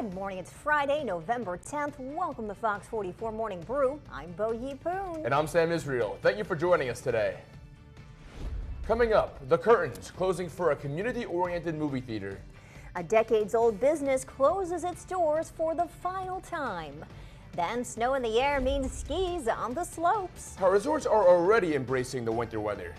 Good morning. It's Friday, November 10th. Welcome to Fox 44 Morning Brew. I'm Bo Yi-Poon. And I'm Sam Israel. Thank you for joining us today. Coming up, the curtains closing for a community-oriented movie theater. A decades-old business closes its doors for the final time. Then snow in the air means skis on the slopes. Our resorts are already embracing the winter weather.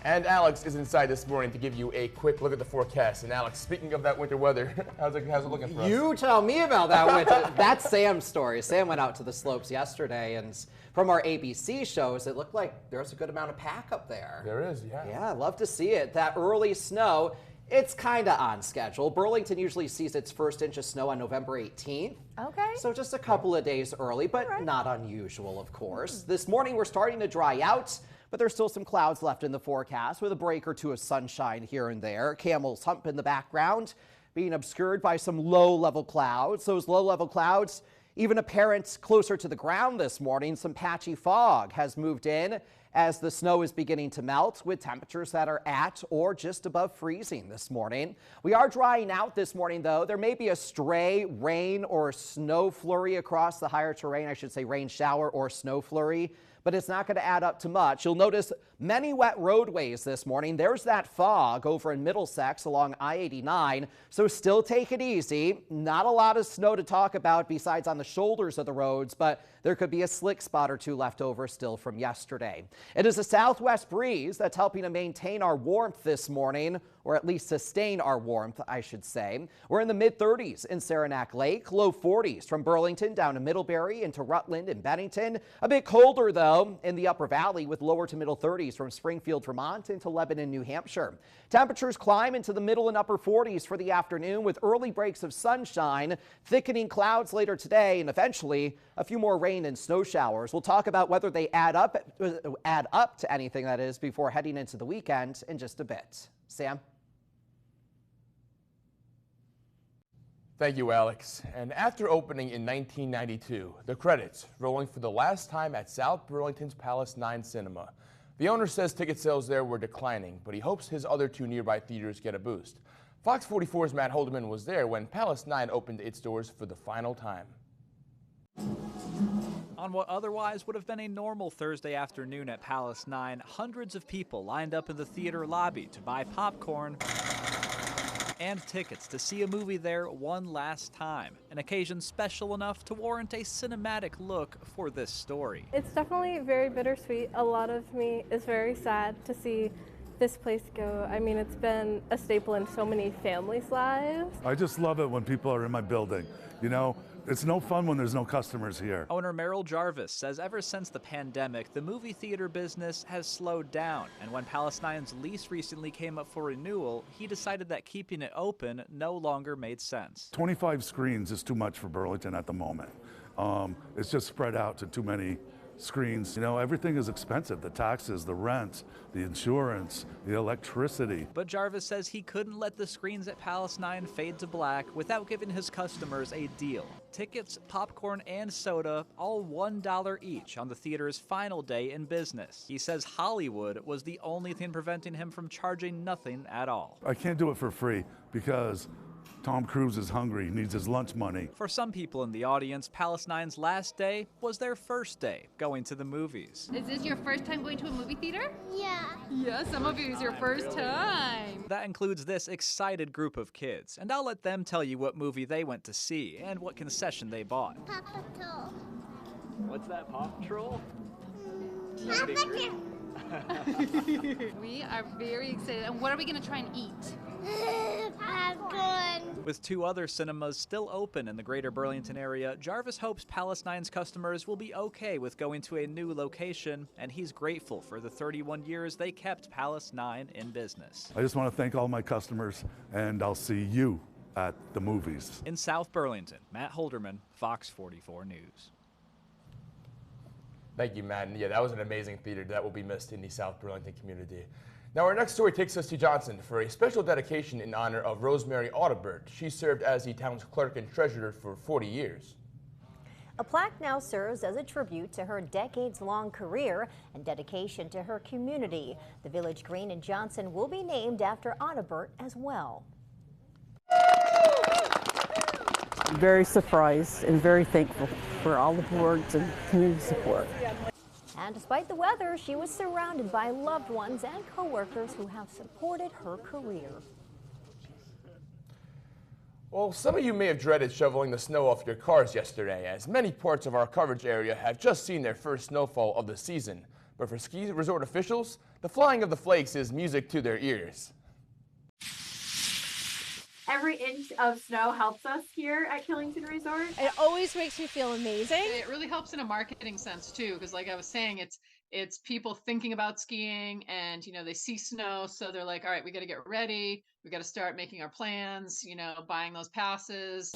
And Alex is inside this morning to give you a quick look at the forecast. And Alex, speaking of that winter weather, how's it looking for us? You tell me about that winter. That's Sam's story. Sam went out to the slopes yesterday, and from our ABC shows, it looked like there's a good amount of pack up there. There is, yeah. Yeah, I love to see it. That early snow, it's kind of on schedule. Burlington usually sees its first inch of snow on November 18th. Okay. So just a couple of days early, but not unusual, of course. This morning, we're starting to dry out, but there's still some clouds left in the forecast with a break or two of sunshine here and there. Camel's Hump in the background being obscured by some low-level clouds. Those low-level clouds even apparent closer to the ground this morning. Some patchy fog has moved in as the snow is beginning to melt with temperatures that are at or just above freezing this morning. We are drying out this morning, though. There may be a stray rain or snow flurry across the higher terrain. I should say rain shower or snow flurry, but it's not going to add up to much. You'll notice many wet roadways this morning. There's that fog over in Middlesex along I-89, so still take it easy. Not a lot of snow to talk about besides on the shoulders of the roads, but there could be a slick spot or two left over still from yesterday. It is a southwest breeze that's helping to maintain our warmth this morning, or at least sustain our warmth, I should say. We're in the mid-30s in Saranac Lake, low 40s from Burlington down to Middlebury into Rutland and Bennington. A bit colder, though, in the upper valley with lower to middle 30s from Springfield, Vermont into Lebanon, New Hampshire. Temperatures climb into the middle and upper 40s for the afternoon with early breaks of sunshine, thickening clouds later today, and eventually a few more rain and snow showers. We'll talk about whether they add up to anything, that is, before heading into the weekend in just a bit. Sam? Thank you, Alex. And after opening in 1992, the credits rolling for the last time at South Burlington's Palace 9 Cinema. The owner says ticket sales there were declining, but he hopes his other two nearby theaters get a boost. Fox 44's Matt Holderman was there when Palace 9 opened its doors for the final time. On what otherwise would have been a normal Thursday afternoon at Palace 9, hundreds of people lined up in the theater lobby to buy popcorn and tickets to see a movie there one last time, an occasion special enough to warrant a cinematic look for this story. It's definitely very bittersweet. A lot of me is very sad to see this place go. I mean, it's been a staple in so many families' lives. I just love it when people are in my building. You know, it's no fun when there's no customers here. Owner Merrill Jarvis says ever since the pandemic, the movie theater business has slowed down. And when Palace 9's lease recently came up for renewal, he decided that keeping it open no longer made sense. 25 screens is too much for Burlington at the moment. It's just spread out to too many screens. You know, everything is expensive. The taxes, the rent, the insurance, the electricity. But Jarvis says he couldn't let the screens at Palace 9 fade to black without giving his customers a deal. Tickets, popcorn, and soda, all $1 each on the theater's final day in business. He says Hollywood was the only thing preventing him from charging nothing at all. I can't do it for free because Tom Cruise is hungry, needs his lunch money. For some people in the audience, Palace 9's last day was their first day going to the movies. Is this your first time going to a movie theater? Yeah. Yeah, some of you is your first time. That includes this excited group of kids, and I'll let them tell you what movie they went to see and what concession they bought. Paw Patrol. What's that, Paw Patrol? Paw Patrol. We are very excited. And what are we going to try and eat? Popcorn. With two other cinemas still open in the greater Burlington area, Jarvis hopes Palace 9's customers will be okay with going to a new location, and he's grateful for the 31 years they kept Palace 9 in business. I just want to thank all my customers, and I'll see you at the movies. In South Burlington, Matt Holderman, Fox 44 News. Thank you, Matt. And yeah, that was an amazing theater that will be missed in the South Burlington community. Now, our next story takes us to Johnson for a special dedication in honor of Rosemary Audibert. She served as the town's clerk and treasurer for 40 years. A plaque now serves as a tribute to her decades-long career and dedication to her community. The Village Green in Johnson will be named after Audibert as well. very surprised and very thankful for all the boards and community support. And despite the weather, she was surrounded by loved ones and coworkers who have supported her career. Well, some of you may have dreaded shoveling the snow off your cars yesterday, as many parts of our coverage area have just seen their first snowfall of the season. But for ski resort officials, the flying of the flakes is music to their ears. Every inch of snow helps us here at Killington Resort. It always makes me feel amazing. It really helps in a marketing sense too, because like I was saying, it's people thinking about skiing, and they see snow, so they're like, all right, we got to get ready, we got to start making our plans, buying those passes.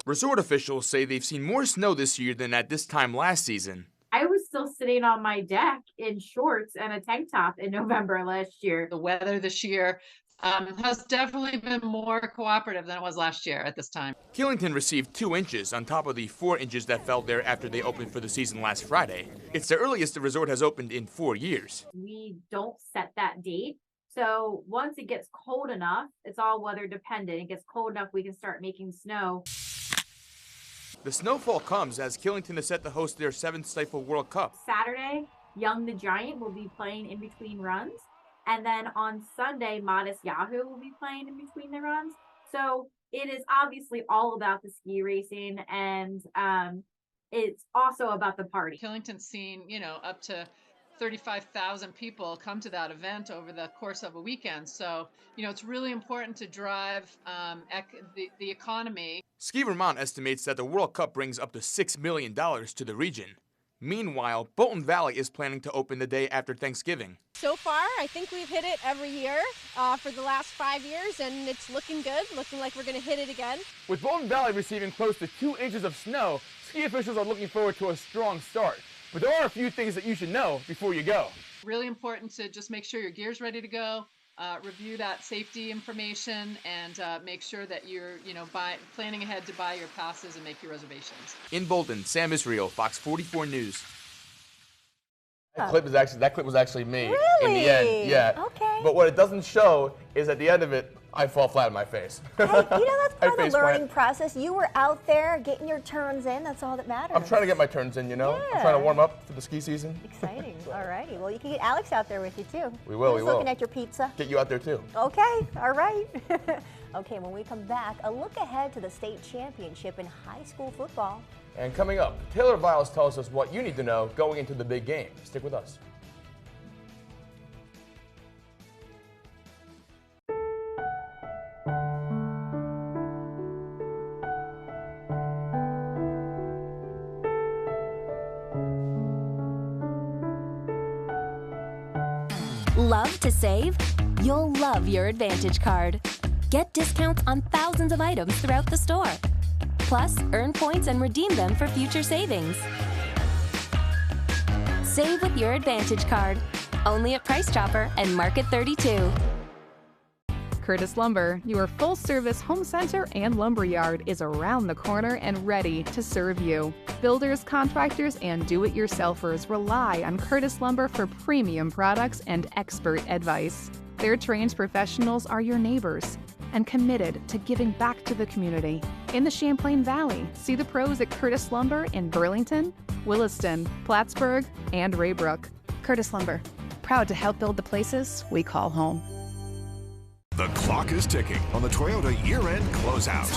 Resort officials say they've seen more snow this year than at this time last season. I was still sitting on my deck in shorts and a tank top in November last year. The weather this year has definitely been more cooperative than it was last year at this time. Killington received 2 inches on top of the 4 inches that fell there after they opened for the season last Friday. It's the earliest the resort has opened in 4 years. We don't set that date. So once it gets cold enough, it's all weather dependent. It gets cold enough, we can start making snow. The snowfall comes as Killington is set to host their 7th Stifle World Cup. Saturday, Young the Giant will be playing in between runs. And then on Sunday, Modest Yahoo will be playing in between the runs. So it is obviously all about the ski racing, and it's also about the party. Killington's seen, up to 35,000 people come to that event over the course of a weekend. So, it's really important to drive the economy. Ski Vermont estimates that the World Cup brings up to $6 million to the region. Meanwhile, Bolton Valley is planning to open the day after Thanksgiving. So far, I think we've hit it every year for the last 5 years, and it's looking good, looking like we're going to hit it again. With Bolton Valley receiving close to 2 inches of snow, ski officials are looking forward to a strong start. But there are a few things that you should know before you go. Really important to just make sure your gear's ready to go, review that safety information, and make sure that you're, planning ahead to buy your passes and make your reservations. In Bolton, Sam Israel, Fox 44 News. That clip was actually me. Really? In the end, yeah. Okay. But what it doesn't show is at the end of it, I fall flat on my face. Hey, that's part of the face learning plant. process. You were out there getting your turns in. That's all that matters. I'm trying to get my turns in, Yeah. I'm trying to warm up for the ski season. Exciting. All righty. Well, you can get Alex out there with you, too. We will, Who's we will. looking at your pizza. Get you out there, too. Okay. All right. Okay, when we come back, a look ahead to the state championship in high school football. And coming up, Taylor Viles tells us what you need to know going into the big game. Stick with us. Love to save? You'll love your Advantage card. Get discounts on thousands of items throughout the store. Plus, earn points and redeem them for future savings. Save with your Advantage card. Only at Price Chopper and Market 32. Curtis Lumber, your full-service home center and lumber yard, is around the corner and ready to serve you. Builders, contractors, and do-it-yourselfers rely on Curtis Lumber for premium products and expert advice. Their trained professionals are your neighbors and committed to giving back to the community. In the Champlain Valley, see the pros at Curtis Lumber in Burlington, Williston, Plattsburgh, and Raybrook. Curtis Lumber, proud to help build the places we call home. The clock is ticking on the Toyota year-end closeout.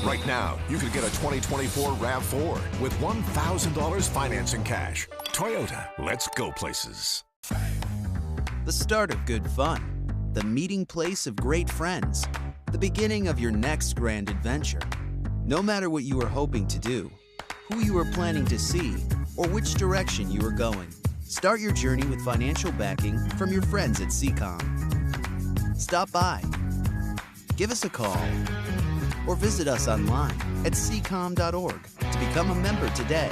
Right now, you could get a 2024 RAV4 with $1,000 financing cash. Toyota, let's go places. The start of good fun, the meeting place of great friends, the beginning of your next grand adventure. No matter what you are hoping to do, who you are planning to see, or which direction you are going, start your journey with financial backing from your friends at CCOM. Stop by, give us a call, or visit us online at ccom.org to become a member today.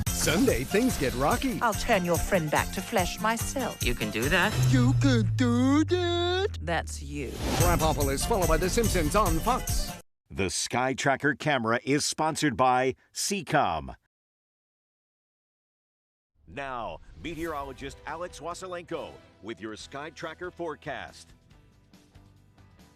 Sunday, things get rocky. I'll turn your friend back to flesh myself. You can do that? You can do that? That's you. Krapopolis, followed by The Simpsons on Fox. The Sky Tracker camera is sponsored by CCOM. Now, meteorologist Alex Wasylenko with your Sky Tracker forecast.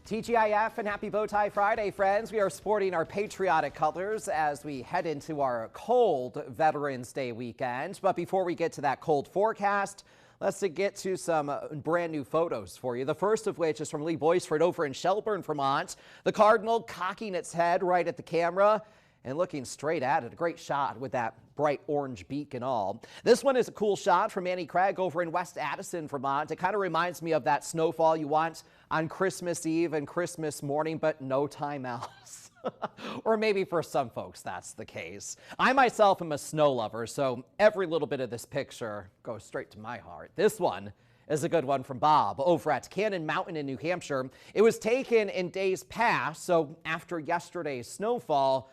TGIF and happy Bowtie Friday, friends. We are sporting our patriotic colors as we head into our cold Veterans Day weekend. But before we get to that cold forecast, let's get to some brand new photos for you. The first of which is from Lee Boysford over in Shelburne, Vermont. The Cardinal cocking its head right at the camera and looking straight at it. A great shot with that bright orange beak and all. This one is a cool shot from Annie Craig over in West Addison, Vermont. It kind of reminds me of that snowfall you want on Christmas Eve and Christmas morning, but no time else. Or maybe for some folks that's the case. I myself am a snow lover, so every little bit of this picture goes straight to my heart. This one is a good one from Bob over at Cannon Mountain in New Hampshire. It was taken in days past, so after yesterday's snowfall,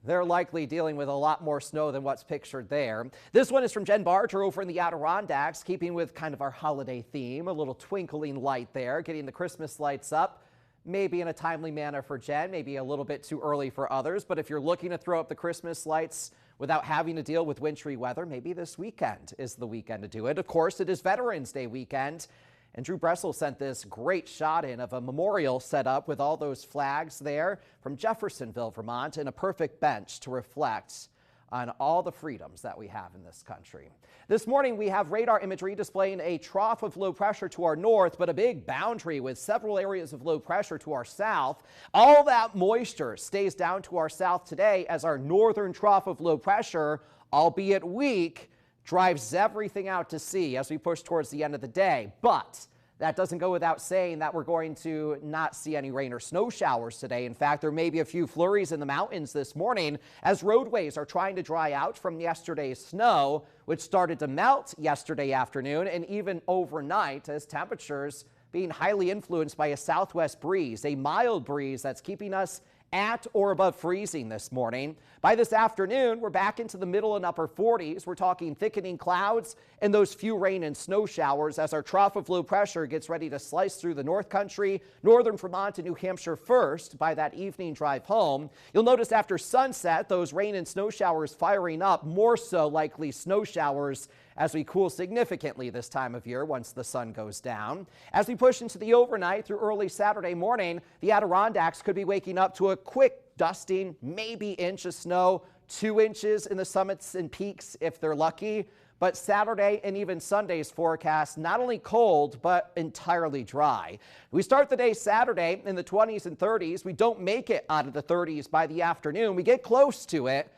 they're likely dealing with a lot more snow than what's pictured there. This one is from Jen Barger over in the Adirondacks, keeping with kind of our holiday theme. A little twinkling light there, getting the Christmas lights up. Maybe in a timely manner for Jen, maybe a little bit too early for others. But if you're looking to throw up the Christmas lights without having to deal with wintry weather, maybe this weekend is the weekend to do it. Of course, it is Veterans Day weekend. And Drew Bressel sent this great shot in of a memorial set up with all those flags there from Jeffersonville, Vermont, and a perfect bench to reflect on all the freedoms that we have in this country. This morning, we have radar imagery displaying a trough of low pressure to our north, but a big boundary with several areas of low pressure to our south. All that moisture stays down to our south today as our northern trough of low pressure, albeit weak, drives everything out to sea as we push towards the end of the day. But that doesn't go without saying that we're going to not see any rain or snow showers today. In fact, there may be a few flurries in the mountains this morning as roadways are trying to dry out from yesterday's snow, which started to melt yesterday afternoon and even overnight as temperatures being highly influenced by a southwest breeze, a mild breeze that's keeping us at or above freezing this morning. By this afternoon, we're back into the middle and upper 40s. We're talking thickening clouds and those few rain and snow showers as our trough of low pressure gets ready to slice through the North Country, northern Vermont and New Hampshire first by that evening drive home. You'll notice after sunset, those rain and snow showers firing up, more so likely snow showers as we cool significantly this time of year once the sun goes down. As we push into the overnight through early Saturday morning, the Adirondacks could be waking up to a quick dusting, maybe inch of snow, 2 inches in the summits and peaks if they're lucky. But Saturday and even Sunday's forecast, not only cold, but entirely dry. We start the day Saturday in the 20s and 30s. We don't make it out of the 30s by the afternoon. We get close to it,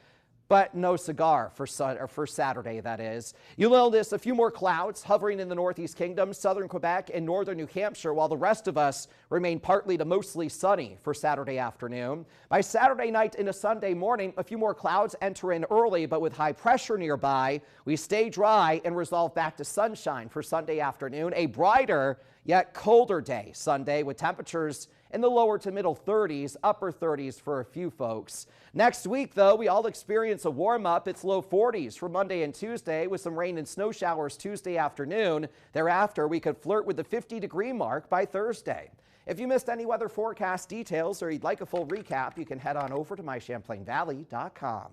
but no cigar for Saturday, that is. You'll notice a few more clouds hovering in the Northeast Kingdom, southern Quebec, and northern New Hampshire, while the rest of us remain partly to mostly sunny for Saturday afternoon. By Saturday night into Sunday morning, a few more clouds enter in early, but with high pressure nearby, we stay dry and resolve back to sunshine for Sunday afternoon. A brighter yet colder day Sunday with temperatures in the lower to middle 30s, upper 30s for a few folks. Next week, though, we all experience a warm-up. It's low 40s for Monday and Tuesday with some rain and snow showers Tuesday afternoon. Thereafter, we could flirt with the 50-degree mark by Thursday. If you missed any weather forecast details or you'd like a full recap, you can head on over to mychamplainvalley.com.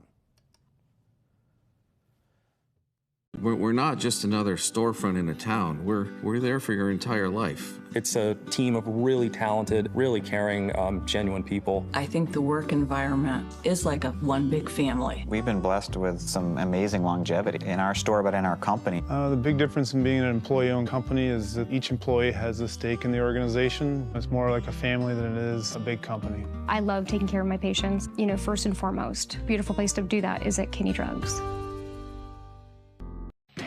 We're not just another storefront in a town. We're there for your entire life. It's a team of really talented, really caring, genuine people. I think the work environment is like one big family. We've been blessed with some amazing longevity in our store, but in our company. The big difference in being an employee-owned company is that each employee has a stake in the organization. It's more like a family than it is a big company. I love taking care of my patients. You know, first and foremost, beautiful place to do that is at Kinney Drugs.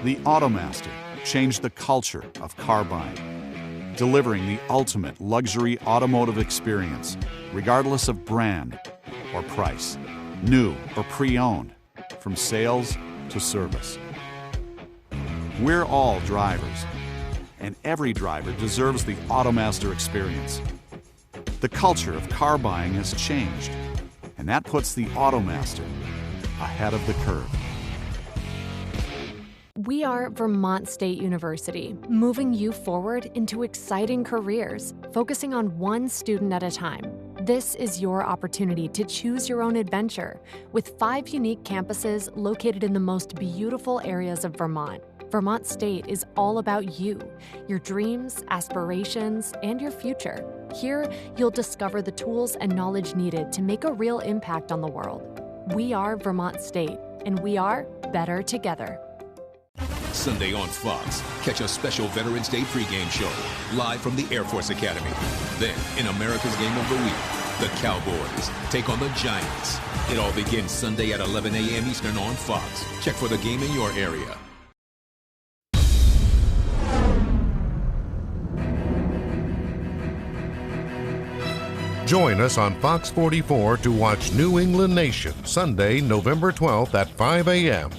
The Automaster changed the culture of car buying, delivering the ultimate luxury automotive experience, regardless of brand or price, new or pre-owned, from sales to service. We're all drivers, and every driver deserves the Automaster experience. The culture of car buying has changed, and that puts the Automaster ahead of the curve. We are Vermont State University, moving you forward into exciting careers, focusing on one student at a time. This is your opportunity to choose your own adventure with 5 unique campuses located in the most beautiful areas of Vermont. Vermont State is all about you, your dreams, aspirations, and your future. Here, you'll discover the tools and knowledge needed to make a real impact on the world. We are Vermont State, and we are better together. Sunday on Fox, catch a special Veterans Day pregame show live from the Air Force Academy. Then, in America's Game of the Week, the Cowboys take on the Giants. It all begins Sunday at 11 a.m. Eastern on Fox. Check for the game in your area. Join us on Fox 44 to watch New England Nation, Sunday, November 12th at 5 a.m.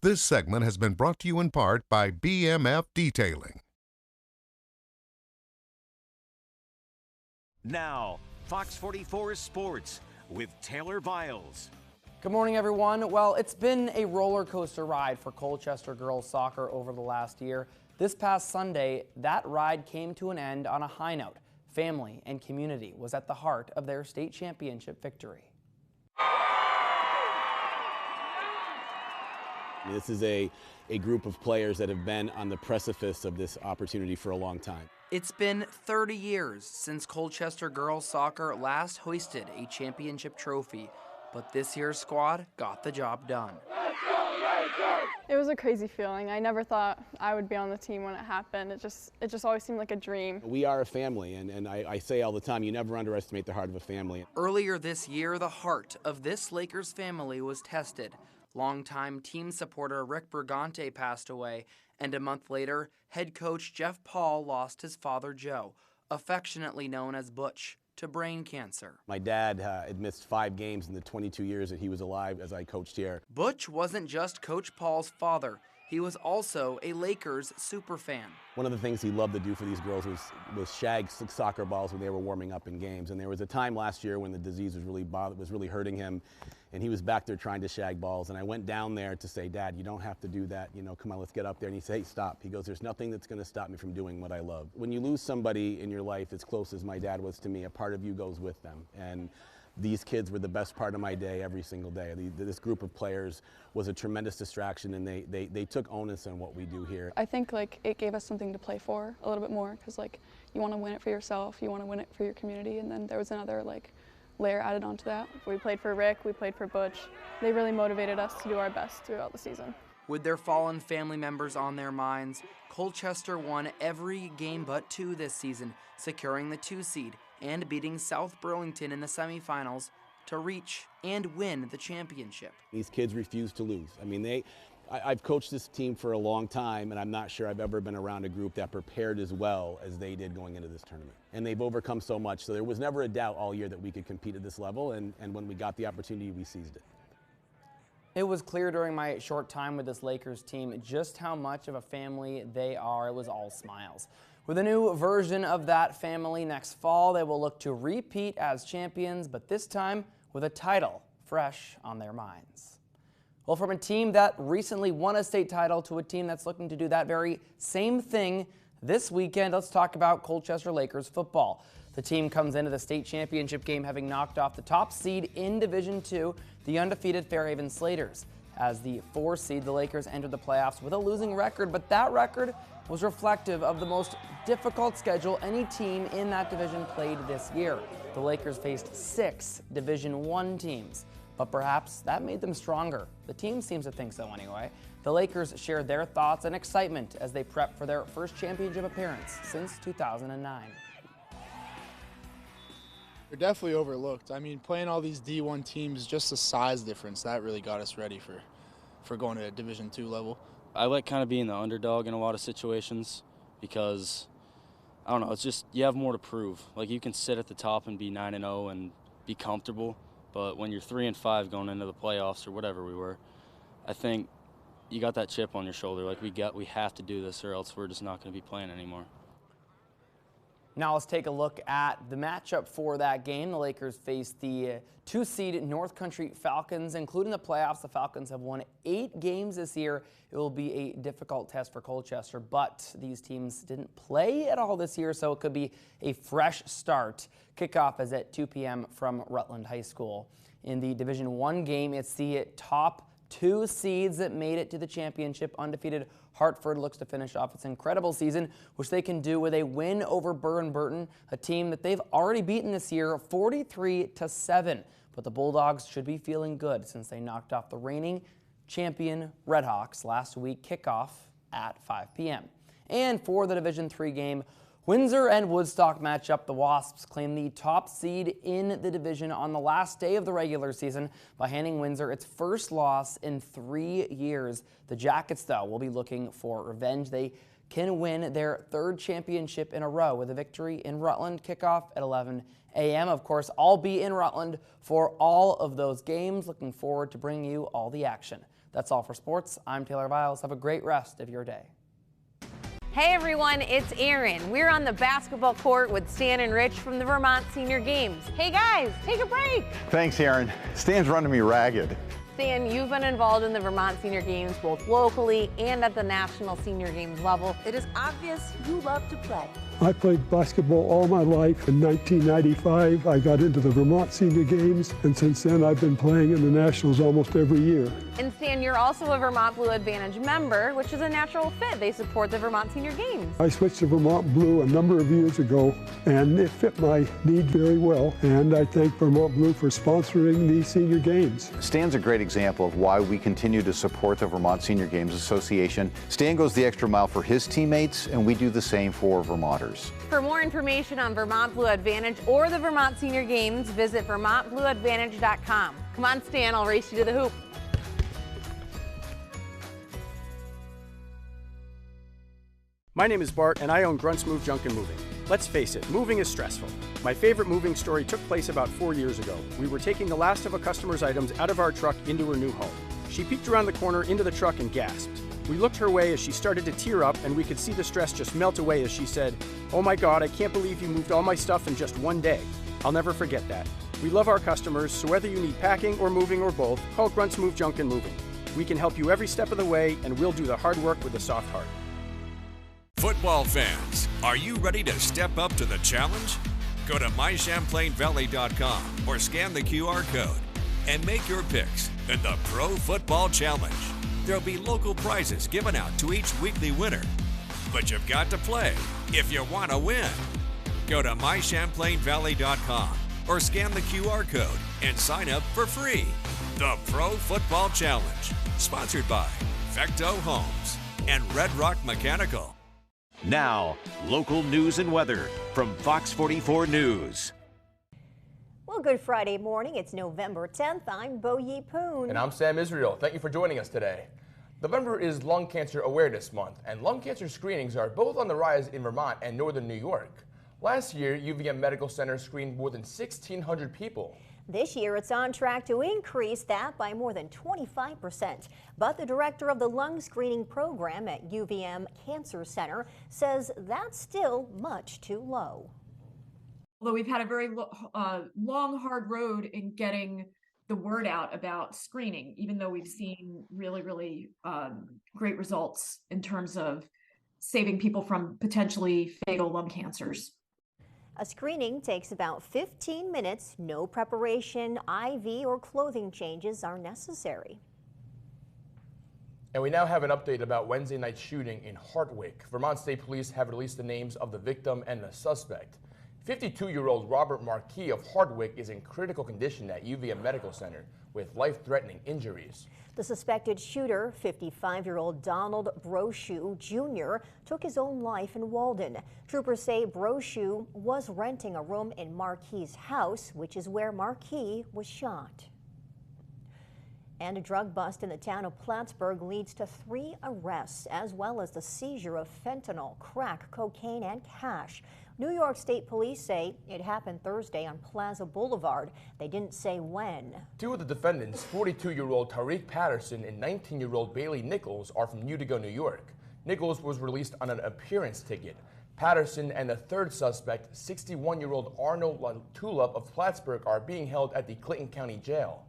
This segment has been brought to you in part by BMF Detailing. Now, Fox 44 Sports with Taylor Viles. Good morning, everyone. Well, it's been a roller coaster ride for Colchester girls soccer over the last year. This past Sunday, that ride came to an end on a high note. Family and community was at the heart of their state championship victory. This is a group of players that have been on the precipice of this opportunity for a long time. It's been 30 years since Colchester girls soccer last hoisted a championship trophy, but this year's squad got the job done. It was a crazy feeling. I never thought I would be on the team when it happened. It just always seemed like a dream. We are a family, and I say all the time, you never underestimate the heart of a family. Earlier this year, the heart of this Lakers family was tested. Longtime team supporter Rick Brigante passed away, and a month later, head coach Jeff Paul lost his father Joe, affectionately known as Butch, to brain cancer. My dad had missed 5 games in the 22 years that he was alive as I coached here. Butch wasn't just Coach Paul's father. He was also a Lakers superfan. One of the things he loved to do for these girls was shag soccer balls when they were warming up in games. And there was a time last year when the disease was really hurting him, and he was back there trying to shag balls. And I went down there to say, Dad, you don't have to do that. You know, come on, let's get up there. And he said, hey, stop. He goes, there's nothing that's going to stop me from doing what I love. When you lose somebody in your life as close as my dad was to me, a part of you goes with them. And these kids were the best part of my day every single day. This group of players was a tremendous distraction, and they took onus on what we do here. I think it gave us something to play for a little bit more, because you want to win it for yourself, you want to win it for your community, and then there was another layer added onto that. We played for Rick, we played for Butch. They really motivated us to do our best throughout the season. With their fallen family members on their minds, Colchester won every game but 2 this season, securing the 2 seed and beating South Burlington in the semifinals to reach and win the championship. These kids refuse to lose. I mean, I've coached this team for a long time, and I'm not sure I've ever been around a group that prepared as well as they did going into this tournament. And they've overcome so much, so there was never a doubt all year that we could compete at this level, and when we got the opportunity, we seized it. It was clear during my short time with this Lakers team just how much of a family they are. It was all smiles. With a new version of that family next fall, they will look to repeat as champions, but this time with a title fresh on their minds. Well, from a team that recently won a state title to a team that's looking to do that very same thing this weekend, let's talk about Colchester Lakers football. The team comes into the state championship game having knocked off the top seed in Division II, the undefeated Fairhaven Slaters. As the 4 seed, the Lakers entered the playoffs with a losing record, but that record was reflective of the most difficult schedule any team in that division played this year. The Lakers faced 6 Division I teams, but perhaps that made them stronger. The team seems to think so anyway. The Lakers shared their thoughts and excitement as they prep for their first championship appearance since 2009. They're definitely overlooked. I mean, playing all these D1 teams, just the size difference, that really got us ready for going to a Division II level. I like kind of being the underdog in a lot of situations because, I don't know, it's just you have more to prove. Like, you can sit at the top and be 9-0 and be comfortable, but when you're 3-5 going into the playoffs or whatever we were, I think you got that chip on your shoulder. Like, we have to do this or else we're just not going to be playing anymore. Now let's take a look at the matchup for that game. The Lakers face the 2-seed North Country Falcons, including the playoffs. The Falcons have won 8 games this year. It will be a difficult test for Colchester, but these teams didn't play at all this year, so it could be a fresh start. Kickoff is at 2 p.m. from Rutland High School. In the Division I game, it's the top 2 seeds that made it to the championship. Undefeated Hartford looks to finish off its incredible season, which they can do with a win over Burton, a team that they've already beaten this year 43-7. But the Bulldogs should be feeling good since they knocked off the reigning champion Redhawks last week. Kickoff at 5 p.m. And for the Division III game, Windsor and Woodstock match up. The Wasps claim the top seed in the division on the last day of the regular season by handing Windsor its first loss in 3 years. The Jackets, though, will be looking for revenge. They can win their 3rd championship in a row with a victory in Rutland. Kickoff at 11 a.m. Of course, I'll be in Rutland for all of those games. Looking forward to bringing you all the action. That's all for sports. I'm Taylor Viles. Have a great rest of your day. Hey everyone, it's Erin. We're on the basketball court with Stan and Rich from the Vermont Senior Games. Hey guys, take a break. Thanks, Erin. Stan's running me ragged. Stan, you've been involved in the Vermont Senior Games both locally and at the National Senior Games level. It is obvious you love to play. I played basketball all my life. In 1995, I got into the Vermont Senior Games, and since then I've been playing in the Nationals almost every year. And Stan, you're also a Vermont Blue Advantage member, which is a natural fit. They support the Vermont Senior Games. I switched to Vermont Blue a number of years ago, and it fit my need very well, and I thank Vermont Blue for sponsoring the Senior Games. Stan's a great example of why we continue to support the Vermont Senior Games Association. Stan goes the extra mile for his teammates, and we do the same for Vermonters. For more information on Vermont Blue Advantage or the Vermont Senior Games, visit vermontblueadvantage.com. Come on, Stan, I'll race you to the hoop. My name is Bart, and I own Grunts Move Junk and Moving. Let's face it, moving is stressful. My favorite moving story took place about 4 years ago. We were taking the last of a customer's items out of our truck into her new home. She peeked around the corner into the truck and gasped. We looked her way as she started to tear up, and we could see the stress just melt away as she said, "Oh my God, I can't believe you moved all my stuff in just 1 day." I'll never forget that. We love our customers, so whether you need packing or moving or both, call Grunts Move Junk and Moving. We can help you every step of the way, and we'll do the hard work with a soft heart. Football fans, are you ready to step up to the challenge? Go to mychamplainvalley.com or scan the QR code and make your picks in the Pro Football Challenge. There'll be local prizes given out to each weekly winner. But you've got to play if you want to win. Go to mychamplainvalley.com or scan the QR code and sign up for free. The Pro Football Challenge, sponsored by Vecto Homes and Red Rock Mechanical. Now, local news and weather from Fox 44 News. Well, good Friday morning. It's November 10th. I'm Bo Yi Poon. And I'm Sam Israel. Thank you for joining us today. November is Lung Cancer Awareness Month, and lung cancer screenings are both on the rise in Vermont and northern New York. Last year, UVM Medical Center screened more than 1,600 people. This year, it's on track to increase that by more than 25%. But the director of the lung screening program at UVM Cancer Center says that's still much too low. Although we've had a very long, hard road in getting the word out about screening, even though we've seen really great results in terms of saving people from potentially fatal lung cancers. A screening takes about 15 minutes. No preparation, IV, or clothing changes are necessary. And we now have an update about Wednesday night's shooting in Hardwick. Vermont State Police have released the names of the victim and the suspect. 52-year-old Robert Marquis of Hardwick is in critical condition at UVM Medical Center with life-threatening injuries. The suspected shooter, 55-year-old Donald Brochu Jr., took his own life in Walden. Troopers say Brochu was renting a room in Marquis' house, which is where Marquis was shot. And a drug bust in the town of Plattsburgh leads to 3 arrests, as well as the seizure of fentanyl, crack, cocaine, and cash. New York State Police say it happened Thursday on Plaza Boulevard. They didn't say when. 2 of the defendants, 42-year-old Tariq Patterson and 19-year-old Bailey Nichols, are from Utica, New York. Nichols was released on an appearance ticket. Patterson and the third suspect, 61-year-old Arnold Tulip of Plattsburgh, are being held at the Clinton County Jail.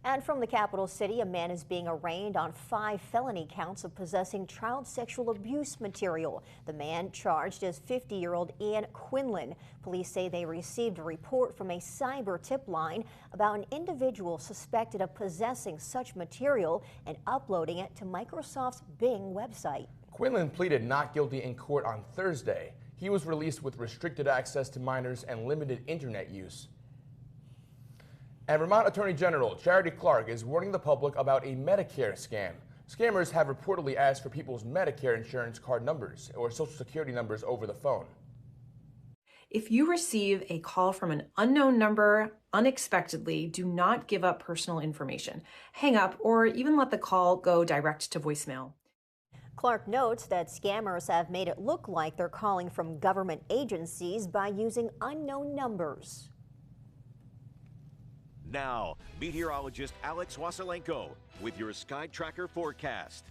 And from the capital city, a man is being arraigned on 5 felony counts of possessing child sexual abuse material. The man charged is 50-year-old Ian Quinlan. Police say they received a report from a cyber tip line about an individual suspected of possessing such material and uploading it to Microsoft's Bing website. Quinlan pleaded not guilty in court on Thursday. He was released with restricted access to minors and limited internet use. And Vermont Attorney General Charity Clark is warning the public about a Medicare scam. Scammers have reportedly asked for people's Medicare insurance card numbers or Social Security numbers over the phone. If you receive a call from an unknown number unexpectedly, do not give up personal information. Hang up or even let the call go direct to voicemail. Clark notes that scammers have made it look like they're calling from government agencies by using unknown numbers. Now, meteorologist Alex Wasilenko with your Sky Tracker forecast.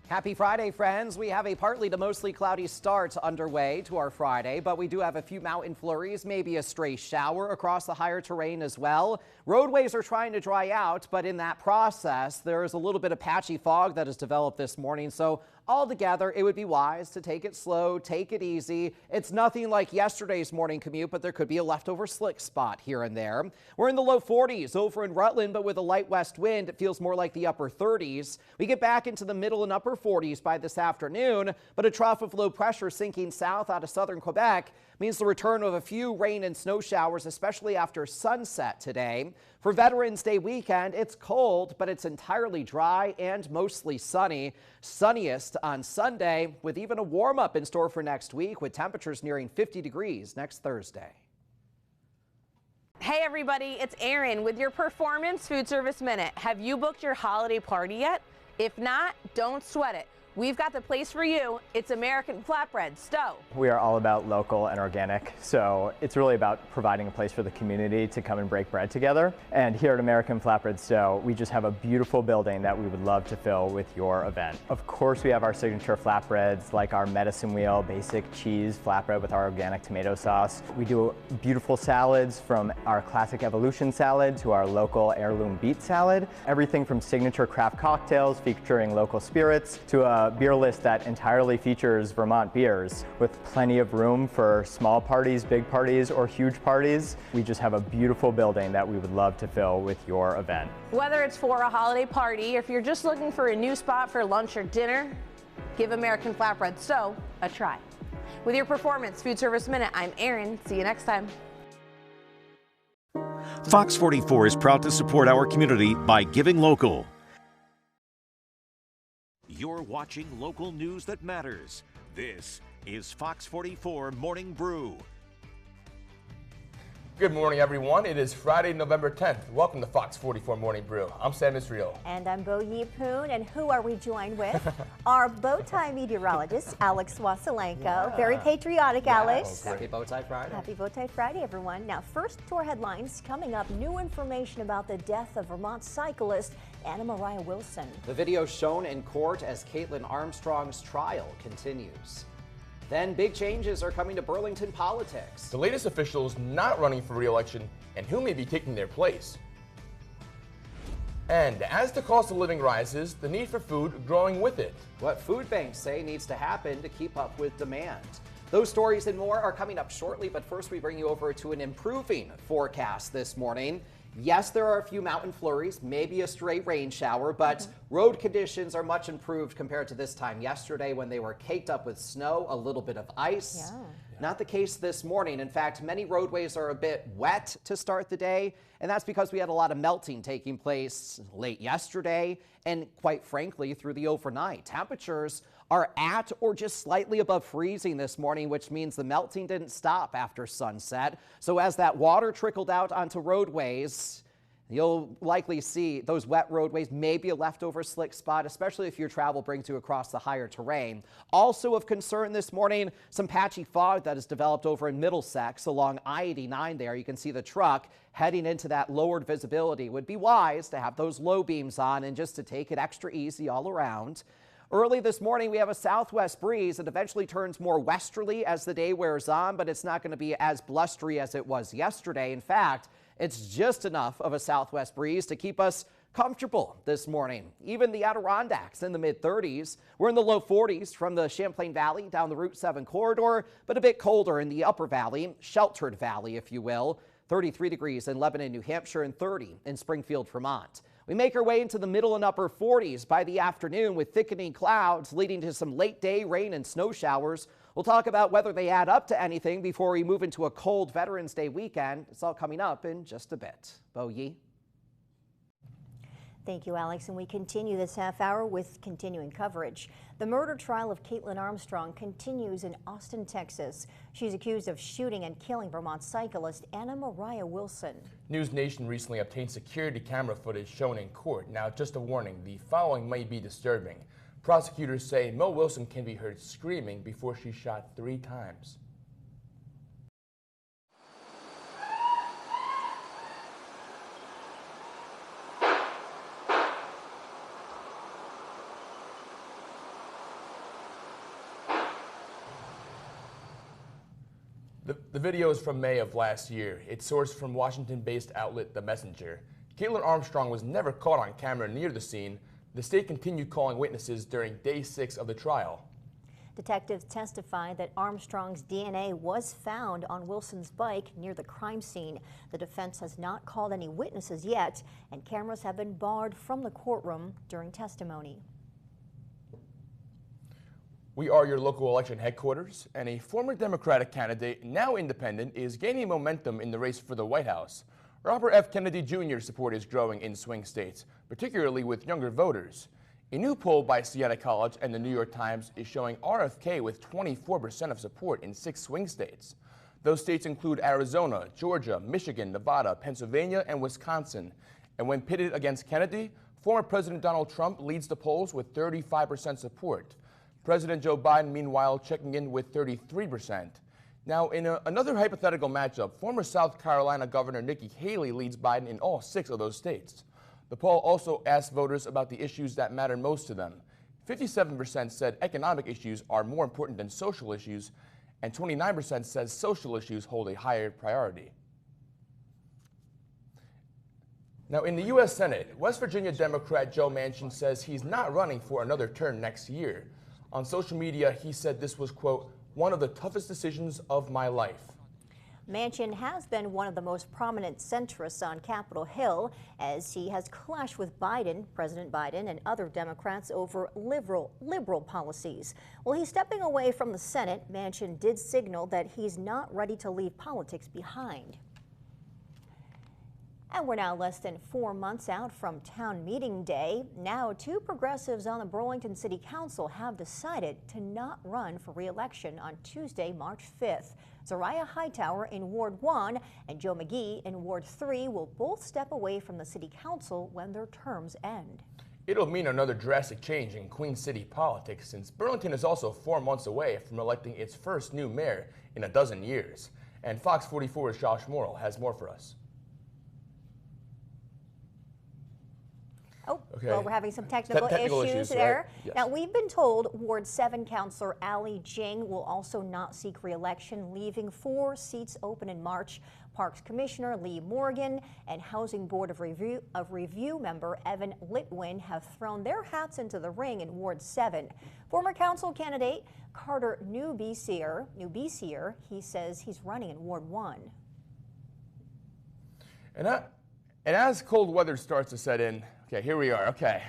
Happy Friday, friends. We have a partly to mostly cloudy start underway to our Friday, but we do have a few mountain flurries, maybe a stray shower across the higher terrain as well. Roadways are trying to dry out, but in that process, there is a little bit of patchy fog that has developed this morning. So altogether, it would be wise to take it slow, take it easy. It's nothing like yesterday's morning commute, but there could be a leftover slick spot here and there. We're in the low 40s over in Rutland, but with a light west wind, it feels more like the upper 30s. We get back into the middle and upper 40s by this afternoon, but a trough of low pressure sinking south out of southern Quebec means the return of a few rain and snow showers, especially after sunset today. For Veterans Day weekend, it's cold, but it's entirely dry and mostly sunny. Sunniest on Sunday, with even a warm up in store for next week, with temperatures nearing 50 degrees next Thursday. Hey everybody, it's Erin with your Performance Food Service Minute. Have you booked your holiday party yet? If not, don't sweat it. We've got the place for you. It's American Flatbread Stowe. We are all about local and organic, so it's really about providing a place for the community to come and break bread together. And here at American Flatbread Stowe, we just have a beautiful building that we would love to fill with your event. Of course, we have our signature flatbreads like our medicine wheel basic cheese flatbread with our organic tomato sauce. We do beautiful salads, from our classic evolution salad to our local heirloom beet salad. Everything from signature craft cocktails featuring local spirits to a beer list that entirely features Vermont beers, with plenty of room for small parties, big parties, or huge parties. We just have a beautiful building that we would love to fill with your event. Whether it's for a holiday party or if you're just looking for a new spot for lunch or dinner, give American Flatbread Stowe a try. With your Performance Food Service Minute, I'm Erin. See you next time. Fox 44 is proud to support our community by giving local. You're watching local news that matters. This is Fox 44 Morning Brew. Good morning, everyone. It is Friday, November 10th. Welcome to Fox 44 Morning Brew. I'm Sam Israel. And I'm Bo Yi-Poon. And who are we joined with? Our bow tie meteorologist, Alex Wasilenko. Yeah. Very patriotic, Alex. Happy Bow Tie Friday. Happy Bow Tie Friday, everyone. Now, first to our headlines. Coming up, new information about the death of Vermont cyclist Anna Mariah Wilson. The video shown in court as Caitlin Armstrong's trial continues. Then big changes are coming to Burlington politics. The latest officials not running for re-election and who may be taking their place. And as the cost of living rises, the need for food growing with it. What food banks say needs to happen to keep up with demand. Those stories and more are coming up shortly, but first we bring you over to an improving forecast this morning. Yes, there are a few mountain flurries, maybe a stray rain shower, but road conditions are much improved compared to this time yesterday when they were caked up with snow, a little bit of ice. Yeah. Not the case this morning. In fact, many roadways are a bit wet to start the day, and that's because we had a lot of melting taking place late yesterday and, quite frankly, through the overnight. Temperatures are at or just slightly above freezing this morning, which means the melting didn't stop after sunset. So as that water trickled out onto roadways, You'll likely see those wet roadways, maybe a leftover slick spot, especially if your travel brings you across the higher terrain. Also of concern this morning, some patchy fog that has developed over in Middlesex along I-89 there. You can see the truck heading into that lowered visibility. Would be wise to have those low beams on and just to take it extra easy all around. Early this morning, we have a southwest breeze that eventually turns more westerly as the day wears on, but it's not going to be as blustery as it was yesterday. In fact, it's just enough of a southwest breeze to keep us comfortable this morning. Even the Adirondacks in the mid-30s. We're in the low 40s from the Champlain Valley down the Route 7 corridor, but a bit colder in the upper valley, sheltered valley, if you will. 33 degrees in Lebanon, New Hampshire, and 30 in Springfield, Vermont. We make our way into the middle and upper 40s by the afternoon with thickening clouds leading to some late day rain and snow showers. We'll talk about whether they add up to anything before we move into a cold Veterans Day weekend. It's all coming up in just a bit. Bo Yi. Thank you, Alex. And we continue this half hour with continuing coverage. The murder trial of Caitlin Armstrong continues in Austin, Texas. She's accused of shooting and killing Vermont cyclist Anna Mariah Wilson. News Nation recently obtained security camera footage shown in court. Now, just a warning, the following may be disturbing. Prosecutors say Mo Wilson can be heard screaming before she's shot 3 times. The video is from May of last year. It's sourced from Washington-based outlet The Messenger. Caitlin Armstrong was never caught on camera near the scene. The state continued calling witnesses during day 6 of the trial. Detectives testified that Armstrong's DNA was found on Wilson's bike near the crime scene. The defense has not called any witnesses yet, and cameras have been barred from the courtroom during testimony. We are your local election headquarters, and a former Democratic candidate, now independent, is gaining momentum in the race for the White House. Robert F. Kennedy Jr.'s support is growing in swing states, particularly with younger voters. A new poll by Siena College and the New York Times is showing RFK with 24% of support in 6 swing states. Those states include Arizona, Georgia, Michigan, Nevada, Pennsylvania, and Wisconsin. And when pitted against Kennedy, former President Donald Trump leads the polls with 35% support. President Joe Biden, meanwhile, checking in with 33%. Now, in another hypothetical matchup, former South Carolina Governor Nikki Haley leads Biden in all 6 of those states. The poll also asked voters about the issues that matter most to them. 57% said economic issues are more important than social issues, and 29% says social issues hold a higher priority. Now, in the U.S. Senate, West Virginia Democrat Joe Manchin says he's not running for another term next year. On social media, he said this was, quote, one of the toughest decisions of my life. Manchin has been one of the most prominent centrists on Capitol Hill as he has clashed with President Biden, and other Democrats over liberal policies. Well, he's stepping away from the Senate. Manchin did signal that he's not ready to leave politics behind. And we're now less than 4 months out from town meeting day. Now, 2 progressives on the Burlington City Council have decided to not run for re-election on Tuesday, March 5th. Zariah Hightower in Ward 1 and Joe McGee in Ward 3 will both step away from the City Council when their terms end. It'll mean another drastic change in Queen City politics, since Burlington is also 4 months away from electing its first new mayor in a dozen years. And Fox 44's Josh Morrill has more for us. Oh, okay. Well, we're having some technical issues there. Right? Yes. Now, we've been told Ward 7 Councilor Allie Jing will also not seek re-election, leaving 4 seats open in March. Parks Commissioner Lee Morgan and Housing Board of Review member Evan Litwin have thrown their hats into the ring in Ward 7. Former council candidate Carter Newbeesier, he says he's running in Ward 1. And as cold weather starts to set in, okay, here we are, okay.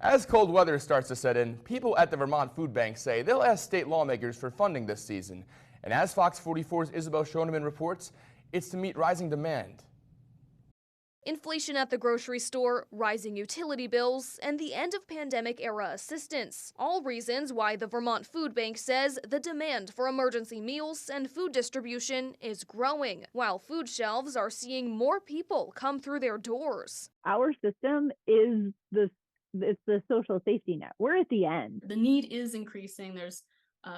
As cold weather starts to set in, people at the Vermont Food Bank say they'll ask state lawmakers for funding this season. And as Fox 44's Isabel Schoeneman reports, it's to meet rising demand. Inflation at the grocery store, rising utility bills, and the end of pandemic-era assistance. All reasons why the Vermont Food Bank says the demand for emergency meals and food distribution is growing, while food shelves are seeing more people come through their doors. Our system is it's the social safety net. We're at the end. The need is increasing. There's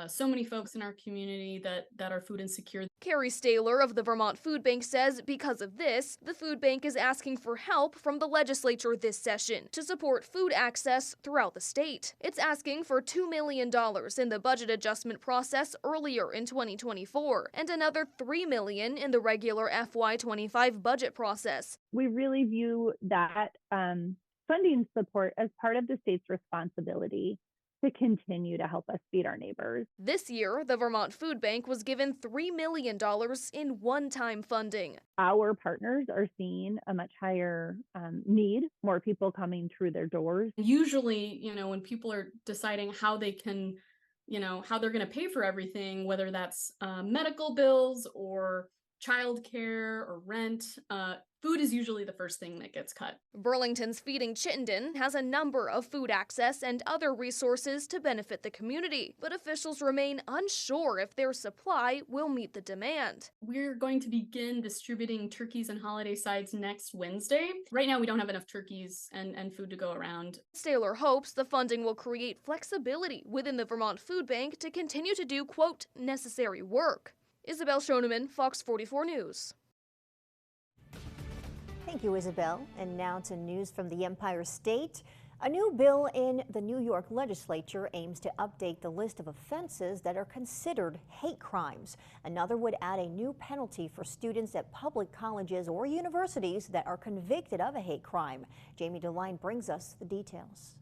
so many folks in our community that are food insecure. Carrie Staylor of the Vermont Food Bank says because of this, the food bank is asking for help from the legislature this session to support food access throughout the state. It's asking for $2 million in the budget adjustment process earlier in 2024 and another $3 million in the regular FY25 budget process. We really view that funding support as part of the state's responsibility to continue to help us feed our neighbors. This year, the Vermont Food Bank was given $3 million in one-time funding. Our partners are seeing a much higher need, more people coming through their doors. Usually, when people are deciding how they can, how they're going to pay for everything, whether that's medical bills or childcare or rent, food is usually the first thing that gets cut. Burlington's Feeding Chittenden has a number of food access and other resources to benefit the community, but officials remain unsure if their supply will meet the demand. We're going to begin distributing turkeys and holiday sides next Wednesday. Right now, we don't have enough turkeys and food to go around. Staylor hopes the funding will create flexibility within the Vermont Food Bank to continue to do, quote, necessary work. Isabel Schoneman, Fox 44 News. Thank you, Isabel. And now to news from the Empire State. A new bill in the New York legislature aims to update the list of offenses that are considered hate crimes. Another would add a new penalty for students at public colleges or universities that are convicted of a hate crime. Jamie DeLine brings us the details.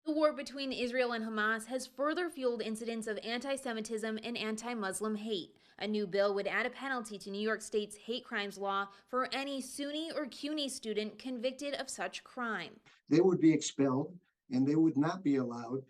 The war between Israel and Hamas has further fueled incidents of anti-Semitism and anti-Muslim hate. A new bill would add a penalty to New York State's hate crimes law for any SUNY or CUNY student convicted of such crime. They would be expelled and they would not be allowed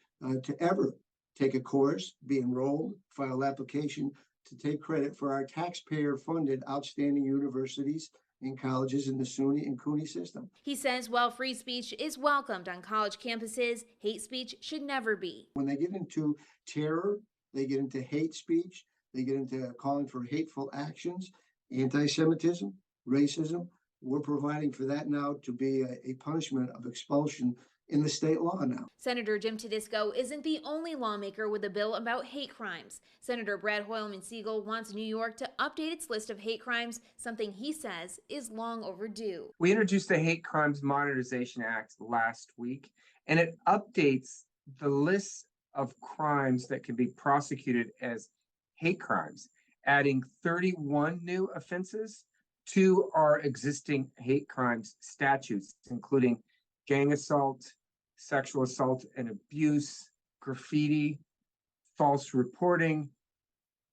to ever take a course, be enrolled, file application to take credit for our taxpayer-funded outstanding universities and colleges in the SUNY and CUNY system. He says while free speech is welcomed on college campuses, hate speech should never be. When they get into terror, they get into hate speech, they get into calling for hateful actions, anti-Semitism, racism. We're providing for that now to be a punishment of expulsion in the state law now. Senator Jim Tedisco isn't the only lawmaker with a bill about hate crimes. Senator Brad Hoylman-Siegel wants New York to update its list of hate crimes, something he says is long overdue. We introduced the Hate Crimes Modernization Act last week, and it updates the list of crimes that can be prosecuted as hate crimes, adding 31 new offenses to our existing hate crimes statutes, including gang assault, sexual assault and abuse, graffiti, false reporting,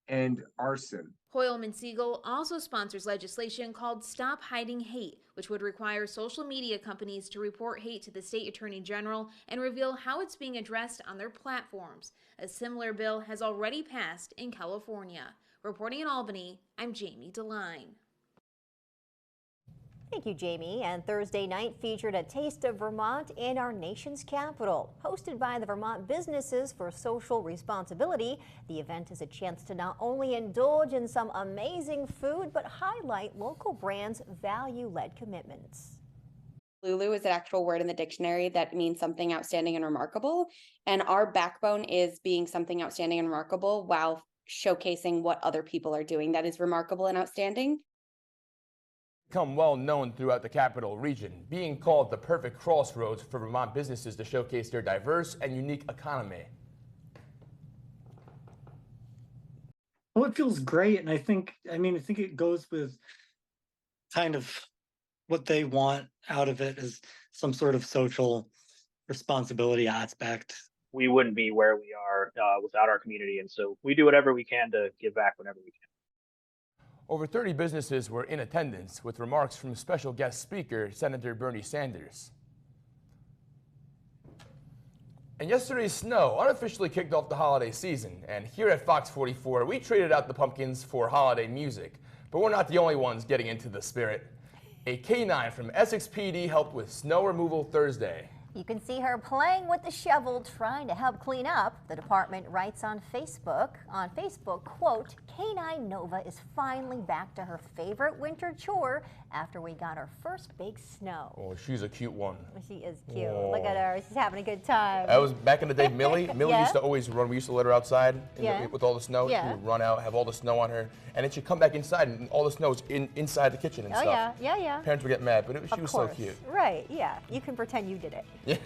and arson. Hoylman-Siegel also sponsors legislation called Stop Hiding Hate, which would require social media companies to report hate to the state attorney general and reveal how it's being addressed on their platforms. A similar bill has already passed in California. Reporting in Albany, I'm Jamie DeLine. Thank you, Jamie. And Thursday night featured a taste of Vermont in our nation's capital. Hosted by the Vermont Businesses for Social Responsibility, the event is a chance to not only indulge in some amazing food, but highlight local brands' value-led commitments. Lulu is an actual word in the dictionary that means something outstanding and remarkable. And our backbone is being something outstanding and remarkable while showcasing what other people are doing that is remarkable and outstanding. Become well known throughout the capital region, being called the perfect crossroads for Vermont businesses to showcase their diverse and unique economy. Well, it feels great, and I think it goes with kind of what they want out of it as some sort of social responsibility aspect. We wouldn't be where we are without our community, and so we do whatever we can to give back whenever we can. Over 30 businesses were in attendance, with remarks from special guest speaker, Senator Bernie Sanders. And yesterday's snow unofficially kicked off the holiday season, and here at Fox 44, we traded out the pumpkins for holiday music. But we're not the only ones getting into the spirit. A K-9 from Essex PD helped with snow removal Thursday. You can see her playing with the shovel, trying to help clean up. The department writes on Facebook, quote, K9 Nova is finally back to her favorite winter chore after we got our first big snow. Oh, she's a cute one. She is cute. Oh. Look at her. She's having a good time. That was back in the day, Millie. Millie Yeah. used to always run. We used to let her outside with all the snow. Yeah. She would run out, have all the snow on her, and then she'd come back inside, and all the snow's inside the kitchen and stuff. Yeah. Parents would get mad, but she was so course. cute. Right, yeah. You can pretend you did it. Yeah.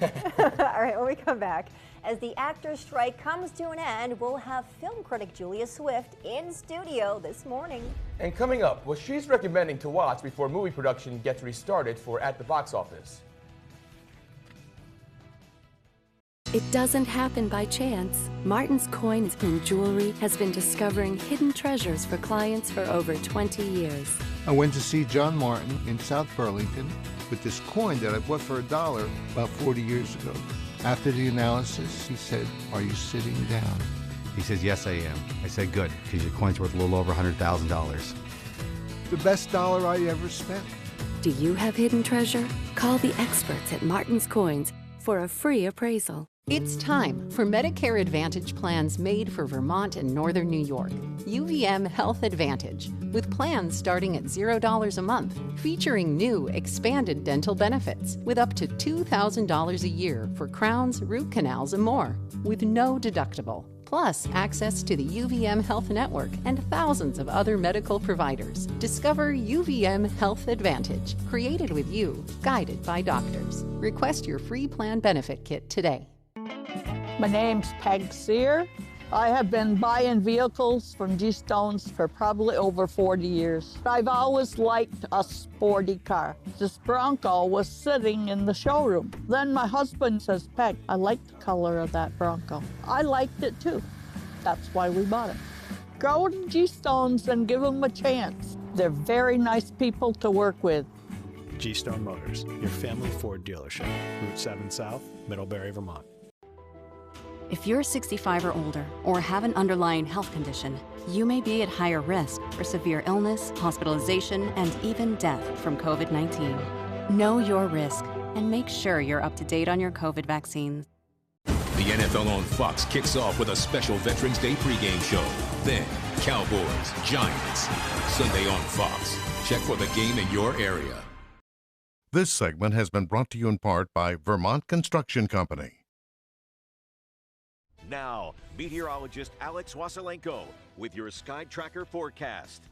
All right, when we come back, as the actors' strike comes to an end, we'll have film critic Julia Swift in studio this morning. And coming up, what she's recommending to watch before movie production gets restarted for At the Box Office. It doesn't happen by chance. Martin's Coins and Jewelry has been discovering hidden treasures for clients for over 20 years. I went to see John Martin in South Burlington with this coin that I bought for $1 about 40 years ago. After the analysis, he said, "Are you sitting down?" He says, "Yes, I am." I said, "Good, because your coin's worth a little over $100,000. The best dollar I ever spent. Do you have hidden treasure? Call the experts at Martin's Coins for a free appraisal. It's time for Medicare Advantage plans made for Vermont and Northern New York. UVM Health Advantage, with plans starting at $0 a month, featuring new expanded dental benefits with up to $2,000 a year for crowns, root canals, and more, with no deductible. Plus, access to the UVM Health Network and thousands of other medical providers. Discover UVM Health Advantage, created with you, guided by doctors. Request your free plan benefit kit today. My name's Peg Sear. I have been buying vehicles from G-Stones for probably over 40 years. I've always liked a sporty car. This Bronco was sitting in the showroom. Then my husband says, "Peg, I like the color of that Bronco." I liked it too. That's why we bought it. Go to G-Stones and give them a chance. They're very nice people to work with. G-Stone Motors, your family Ford dealership. Route 7 South, Middlebury, Vermont. If you're 65 or older or have an underlying health condition, you may be at higher risk for severe illness, hospitalization, and even death from COVID-19. Know your risk and make sure you're up to date on your COVID vaccines. The NFL on Fox kicks off with a special Veterans Day pregame show. Then, Cowboys, Giants. Sunday on Fox. Check for the game in your area. This segment has been brought to you in part by Vermont Construction Company. Now, meteorologist Alex Wasylenko with your Sky Tracker forecast.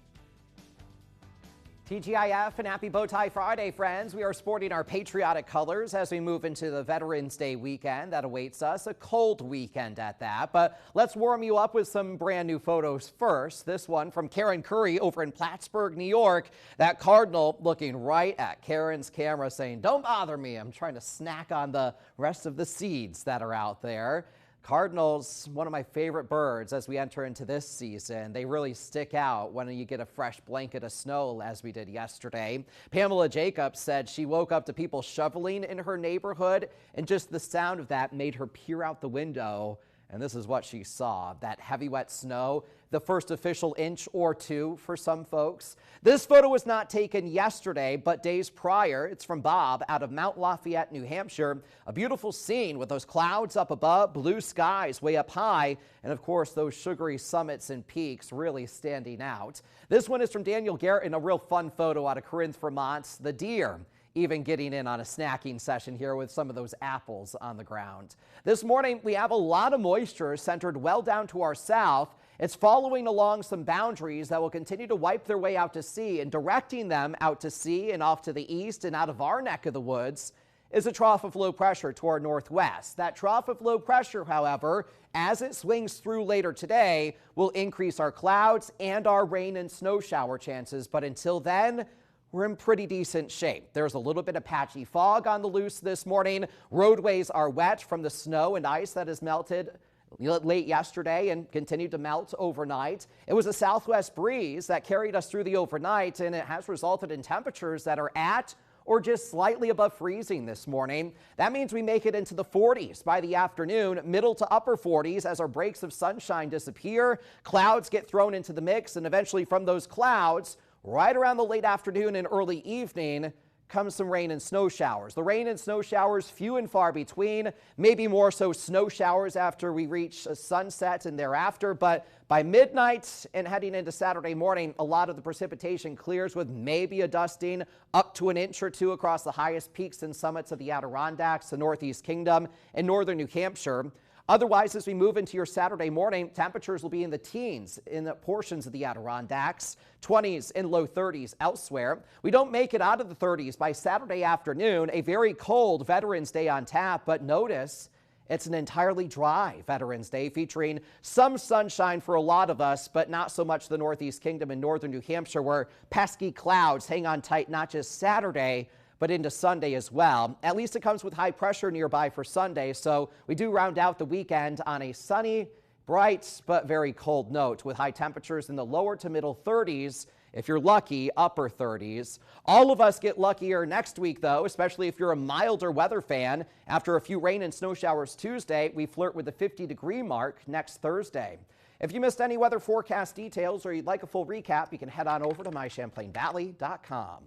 TGIF and happy Bowtie Friday, friends. We are sporting our patriotic colors as we move into the Veterans Day weekend that awaits us. A cold weekend at that. But let's warm you up with some brand new photos first. This one from Karen Curry over in Plattsburgh, New York. That cardinal looking right at Karen's camera saying, "Don't bother me. I'm trying to snack on the rest of the seeds that are out there." Cardinals, one of my favorite birds as we enter into this season. They really stick out when you get a fresh blanket of snow as we did yesterday. Pamela Jacobs said she woke up to people shoveling in her neighborhood, and just the sound of that made her peer out the window. And this is what she saw, that heavy wet snow, the first official inch or two for some folks. This photo was not taken yesterday, but days prior. It's from Bob out of Mount Lafayette, New Hampshire. A beautiful scene with those clouds up above, blue skies way up high, and of course those sugary summits and peaks really standing out. This one is from Daniel Garrett in a real fun photo out of Corinth, Vermont. The deer even getting in on a snacking session here with some of those apples on the ground. This morning, we have a lot of moisture centered well down to our south. It's following along some boundaries that will continue to wipe their way out to sea, and directing them out to sea and off to the east and out of our neck of the woods is a trough of low pressure to our northwest. That trough of low pressure, however, as it swings through later today, will increase our clouds and our rain and snow shower chances. But until then, we're in pretty decent shape. There's a little bit of patchy fog on the loose this morning. Roadways are wet from the snow and ice that has melted late yesterday and continued to melt overnight. It was a southwest breeze that carried us through the overnight, and it has resulted in temperatures that are at or just slightly above freezing this morning. That means we make it into the 40s by the afternoon, middle to upper 40s as our breaks of sunshine disappear. Clouds get thrown into the mix, and eventually from those clouds, Right around the late afternoon and early evening comes some rain and snow showers. The rain and snow showers few and far between, maybe more so snow showers after we reach sunset and thereafter, but by midnight and heading into Saturday morning, a lot of the precipitation clears with maybe a dusting up to an inch or two across the highest peaks and summits of the Adirondacks, the Northeast Kingdom, and northern New Hampshire. Otherwise, as we move into your Saturday morning, temperatures will be in the teens in the portions of the Adirondacks, 20s and low 30s elsewhere. We don't make it out of the 30s by Saturday afternoon, a very cold Veterans Day on tap, but notice it's an entirely dry Veterans Day featuring some sunshine for a lot of us, but not so much the Northeast Kingdom and northern New Hampshire, where pesky clouds hang on tight not just Saturday, but into Sunday as well. At least it comes with high pressure nearby for Sunday, so we do round out the weekend on a sunny, bright, but very cold note with high temperatures in the lower to middle 30s. If you're lucky, upper 30s. All of us get luckier next week, though, especially if you're a milder weather fan. After a few rain and snow showers Tuesday, we flirt with the 50-degree mark next Thursday. If you missed any weather forecast details or you'd like a full recap, you can head on over to mychamplainvalley.com.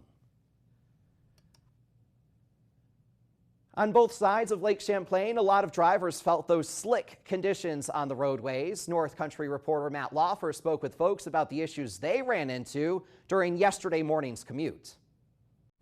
On both sides of Lake Champlain, a lot of drivers felt those slick conditions on the roadways. North Country reporter Matt Laufer spoke with folks about the issues they ran into during yesterday morning's commute.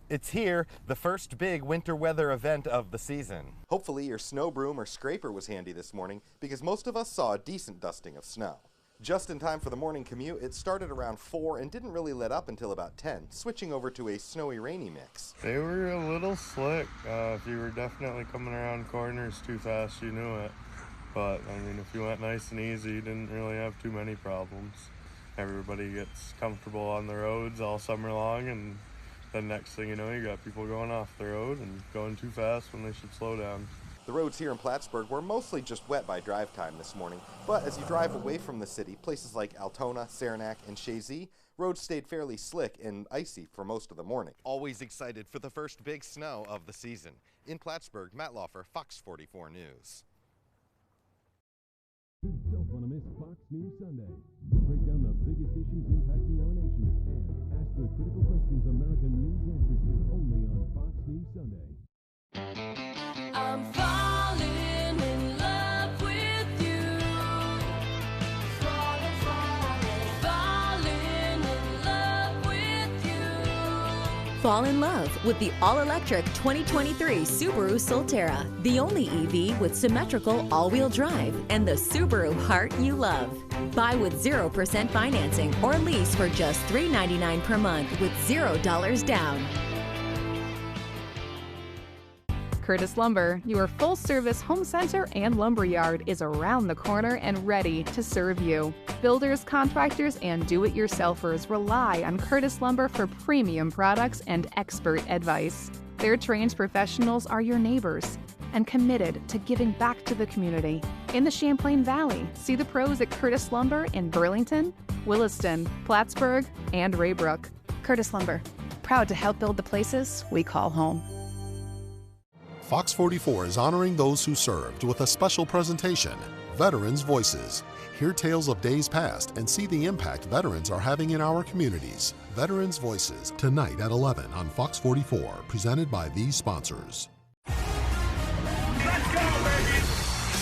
It's here, the first big winter weather event of the season. Hopefully your snow broom or scraper was handy this morning because most of us saw a decent dusting of snow. Just in time for the morning commute, it started around 4 and didn't really let up until about 10, switching over to a snowy rainy mix. They were a little slick. If you were definitely coming around corners too fast, you knew it. But, I mean, if you went nice and easy, you didn't really have too many problems. Everybody gets comfortable on the roads all summer long, and then next thing you know, you got people going off the road and going too fast when they should slow down. The roads here in Plattsburgh were mostly just wet by drive time this morning, but as you drive away from the city, places like Altona, Saranac, and Chazy, roads stayed fairly slick and icy for most of the morning. Always excited for the first big snow of the season. In Plattsburgh, Matt Laufer, Fox 44 News. You don't want to miss Fox News Sunday. We break down the biggest issues impacting our nation and ask the critical questions America needs answers to only on Fox News Sunday. I'm falling in love with you. Falling in love with you. Fall in love with the all-electric 2023 Subaru Solterra, the only EV with symmetrical all-wheel drive and the Subaru heart you love. Buy with 0% financing or lease for just $399 per month with $0 down. Curtis Lumber, your full-service home center and lumber yard, is around the corner and ready to serve you. Builders, contractors, and do-it-yourselfers rely on Curtis Lumber for premium products and expert advice. Their trained professionals are your neighbors and committed to giving back to the community. In the Champlain Valley, see the pros at Curtis Lumber in Burlington, Williston, Plattsburgh, and Raybrook. Curtis Lumber, proud to help build the places we call home. Fox 44 is honoring those who served with a special presentation, Veterans Voices. Hear tales of days past and see the impact veterans are having in our communities. Veterans Voices, tonight at 11 on Fox 44, presented by these sponsors. Let's go, baby!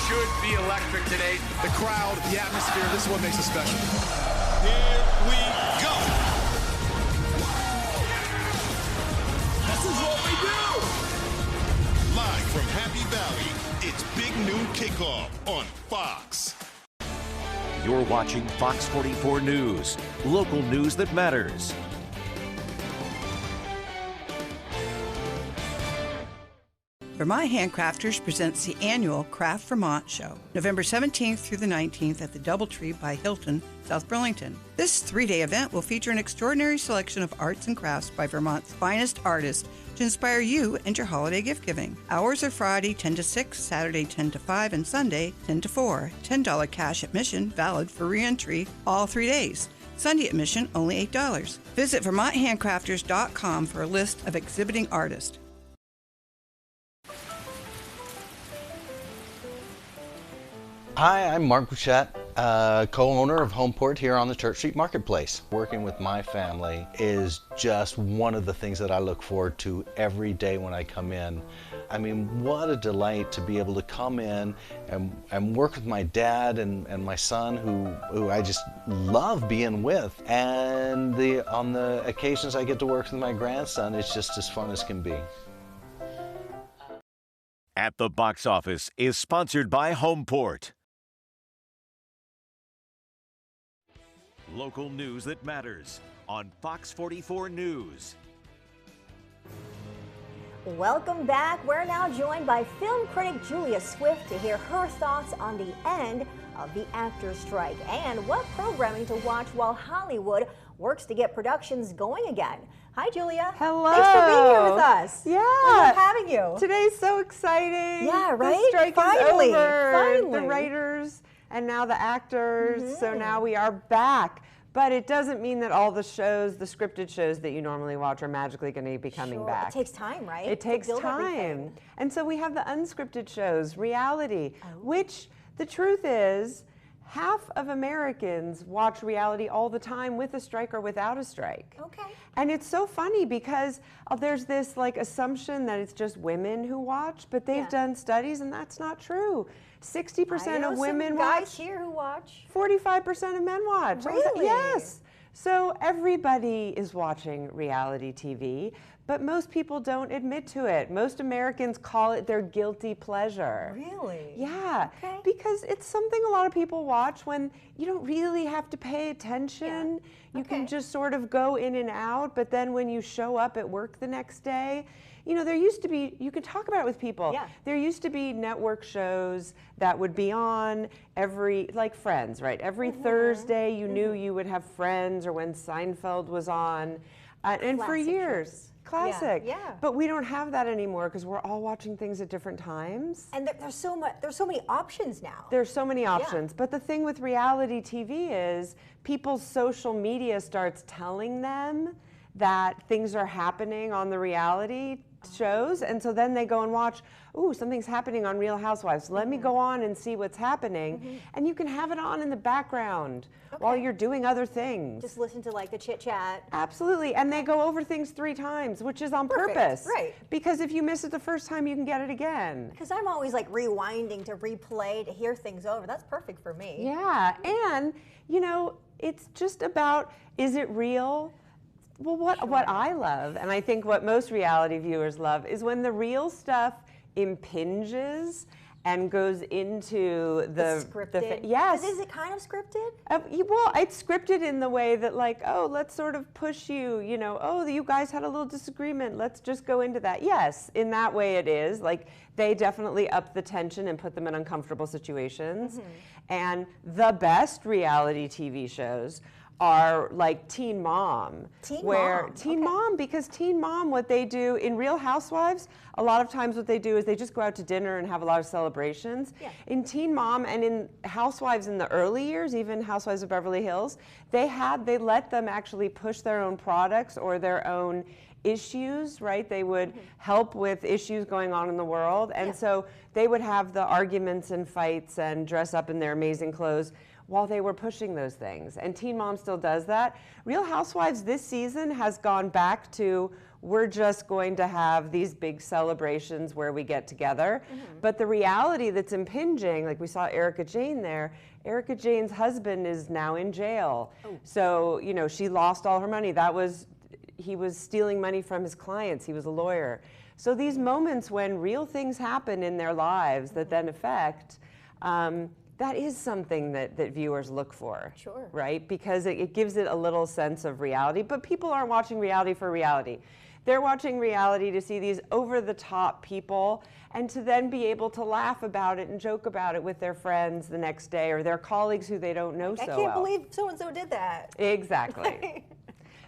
Should be electric today. The crowd, the atmosphere, this is what makes it special. Here we go! This is what we do! Live from Happy Valley, it's Big Noon Kickoff on Fox. You're watching Fox 44 News, local news that matters. Vermont Handcrafters presents the annual Craft Vermont Show, November 17th through the 19th at the Doubletree by Hilton, South Burlington. This 3-day event will feature an extraordinary selection of arts and crafts by Vermont's finest artists to inspire you and your holiday gift giving. Hours are Friday 10 to 6, Saturday 10 to 5, and Sunday 10 to 4. $10 cash admission, valid for re-entry all 3 days. Sunday admission only $8. Visit VermontHandcrafters.com for a list of exhibiting artists. Hi, I'm Mark Bouchette. Co-owner of Homeport here on the Church Street Marketplace. Working with my family is just one of the things that I look forward to every day when I come in. I mean, what a delight to be able to come in and work with my dad and my son who I just love being with. And on the occasions I get to work with my grandson, it's just as fun as can be. At the Box Office is sponsored by Homeport. Local news that matters on Fox 44 News. Welcome back. We're now joined by film critic Julia Swift to hear her thoughts on the end of the actors' strike and what programming to watch while Hollywood works to get productions going again. Hi, Julia. Hello. Thanks for being here with us. Yeah. We love having you. Today's so exciting. Yeah, right? The strike Finally. is over. Finally. The writers and now the actors. So now we are back. But it doesn't mean that all the shows, the scripted shows that you normally watch, are magically going to be coming back. It takes time, right? It takes to build time. everything. And so we have the unscripted shows, reality, which the truth is, half of Americans watch reality all the time with a strike or without a strike. Okay. And it's so funny because there's this like assumption that it's just women who watch, but they've done studies and that's not true. 60% of women guys watch. here who watch. 45% of men watch. Really? Yes. So everybody is watching reality TV, but most people don't admit to it. Most Americans call it their guilty pleasure. Really? Yeah. Okay. Because it's something a lot of people watch when you don't really have to pay attention. You can just sort of go in and out, but then when you show up at work the next day, you know, there used to be, you could talk about it with people. Yeah. There used to be network shows that would be on every, like Friends, right? Every Thursday you knew you would have Friends, or when Seinfeld was on. And for Classic years. shows. Classic. Yeah. But we don't have that anymore because we're all watching things at different times. And there's so many options now. There's so many options. But the thing with reality TV is people's social media starts telling them that things are happening on the reality shows, and so then they go and watch, ooh, something's happening on Real Housewives. Let me go on and see what's happening. And you can have it on in the background while you're doing other things. Just listen to like the chit chat. Absolutely, and they go over things 3 times, which is on Perfect, purpose. right. Because if you miss it the first time, you can get it again. Because I'm always like rewinding to replay to hear things over. That's perfect for me. Yeah, and you know, it's just about, is it real? Well, what I love, and I think what most reality viewers love, is when the real stuff impinges and goes into the scripted. yes. Is it kind of scripted? Well, it's scripted in the way that, like, oh, let's sort of push you, you know, oh, you guys had a little disagreement, let's just go into that. Yes, in that way it is. Like, they definitely up the tension and put them in uncomfortable situations. And the best reality TV shows are like Teen Mom. Teen Mom, because Teen Mom, what they do in Real Housewives, a lot of times what they do is they just go out to dinner and have a lot of celebrations. Yeah. In Teen Mom and in Housewives in the early years, even Housewives of Beverly Hills, they let them actually push their own products or their own issues, right? They would help with issues going on in the world. And so they would have the arguments and fights and dress up in their amazing clothes while they were pushing those things. And Teen Mom still does that. Real Housewives this season has gone back to, we're just going to have these big celebrations where we get together. But the reality that's impinging, like we saw Erica Jane there, Erica Jane's husband is now in jail. So, you know, she lost all her money. He was stealing money from his clients. He was a lawyer. So these moments when real things happen in their lives that then affect, that is something that viewers look for, right? Because it gives it a little sense of reality. But people aren't watching reality for reality. They're watching reality to see these over-the-top people and to then be able to laugh about it and joke about it with their friends the next day or their colleagues who they don't know so well. I can't believe so-and-so did that. Exactly.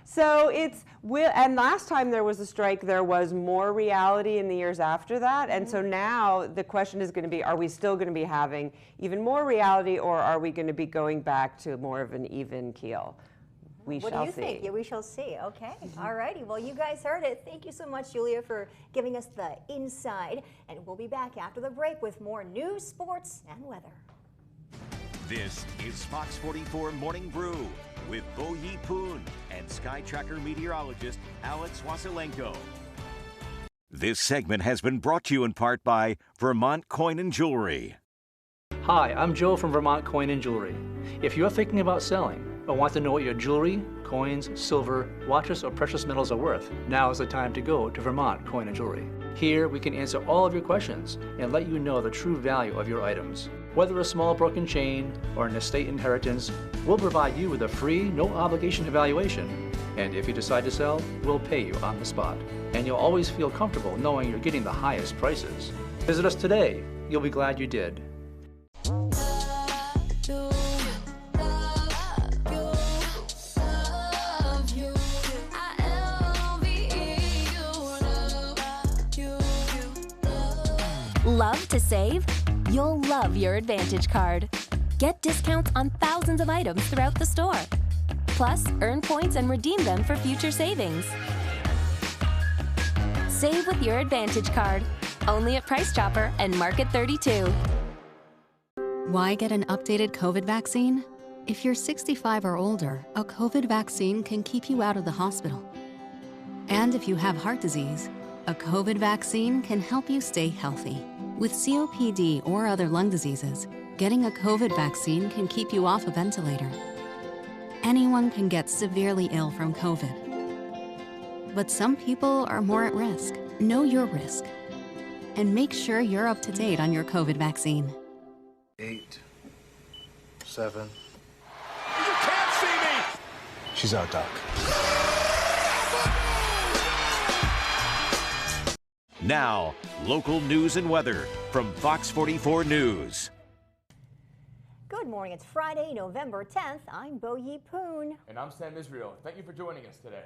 So and last time there was a strike, there was more reality in the years after that. And so now the question is going to be, are we still going to be having even more reality, or are we going to be going back to more of an even keel? We shall see. What do you think? Yeah, we shall see. Okay. All righty. Well, you guys heard it. Thank you so much, Julia, for giving us the inside. And we'll be back after the break with more news, sports, and weather. This is Fox 44 Morning Brew with Bo Yi Poon and Sky Tracker meteorologist Alex Wasilenko. This segment has been brought to you in part by Vermont Coin and Jewelry. Hi, I'm Joe from Vermont Coin and Jewelry. If you're thinking about selling or want to know what your jewelry, coins, silver, watches, or precious metals are worth, now is the time to go to Vermont Coin and Jewelry. Here, we can answer all of your questions and let you know the true value of your items. Whether a small broken chain or an estate inheritance, we'll provide you with a free, no-obligation evaluation. And if you decide to sell, we'll pay you on the spot. And you'll always feel comfortable knowing you're getting the highest prices. Visit us today. You'll be glad you did. Love to save? You'll love your Advantage card. Get discounts on thousands of items throughout the store. Plus, earn points and redeem them for future savings. Save with your Advantage card. Only at Price Chopper and Market 32. Why get an updated COVID vaccine? If you're 65 or older, a COVID vaccine can keep you out of the hospital. And if you have heart disease, a COVID vaccine can help you stay healthy. With COPD or other lung diseases, getting a COVID vaccine can keep you off a ventilator. Anyone can get severely ill from COVID. But some people are more at risk. Know your risk. And make sure you're up to date on your COVID vaccine. 8, 7. You can't see me! She's out, Doc. Now, local news and weather from Fox 44 News. Good morning. It's Friday, November 10th. I'm Bo Yi Poon. And I'm Sam Israel. Thank you for joining us today.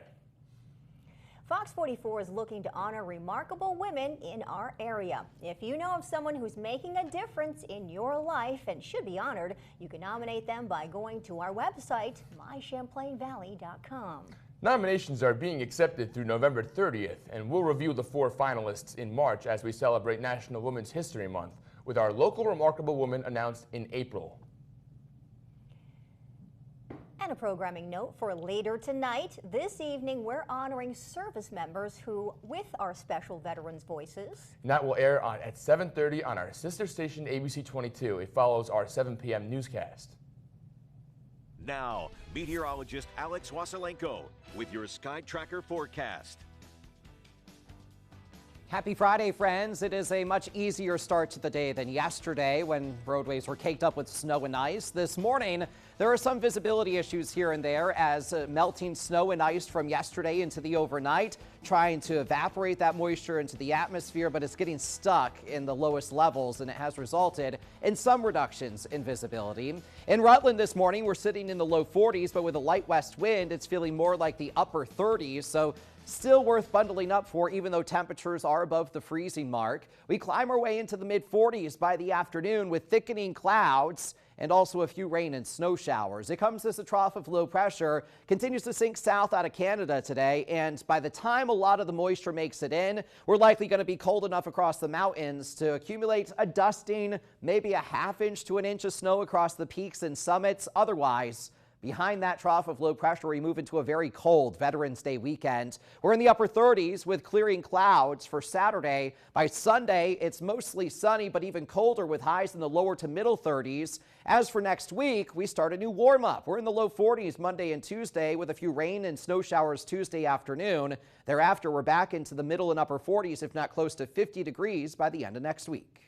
Fox 44 is looking to honor remarkable women in our area. If you know of someone who's making a difference in your life and should be honored, you can nominate them by going to our website, mychamplainvalley.com. Nominations are being accepted through November 30th, and we'll reveal the 4 finalists in March as we celebrate National Women's History Month, with our local remarkable woman announced in April. And a programming note for later tonight. This evening, we're honoring service members who, with our special Veterans Voices. And that will air at 7:30 on our sister station, ABC 22. It follows our 7 p.m. newscast. Now, meteorologist Alex Wasilenko with your Sky Tracker forecast. Happy Friday, friends. It is a much easier start to the day than yesterday when roadways were caked up with snow and ice. This morning, there are some visibility issues here and there as melting snow and ice from yesterday into the overnight, trying to evaporate that moisture into the atmosphere, but it's getting stuck in the lowest levels, and it has resulted in some reductions in visibility. In Rutland this morning, we're sitting in the low 40s, but with a light west wind, it's feeling more like the upper 30s, so still worth bundling up for, even though temperatures are above the freezing mark. We climb our way into the mid-40s by the afternoon with thickening clouds and also a few rain and snow showers. It comes as a trough of low pressure continues to sink south out of Canada today, and by the time a lot of the moisture makes it in, we're likely going to be cold enough across the mountains to accumulate a dusting, maybe a ½ inch to 1 inch of snow across the peaks and summits. Otherwise, behind that trough of low pressure, we move into a very cold Veterans Day weekend. We're in the upper 30s with clearing clouds for Saturday. By Sunday, it's mostly sunny, but even colder with highs in the lower to middle 30s. As for next week, we start a new warm-up. We're in the low 40s Monday and Tuesday with a few rain and snow showers Tuesday afternoon. Thereafter, we're back into the middle and upper 40s, if not close to 50 degrees by the end of next week.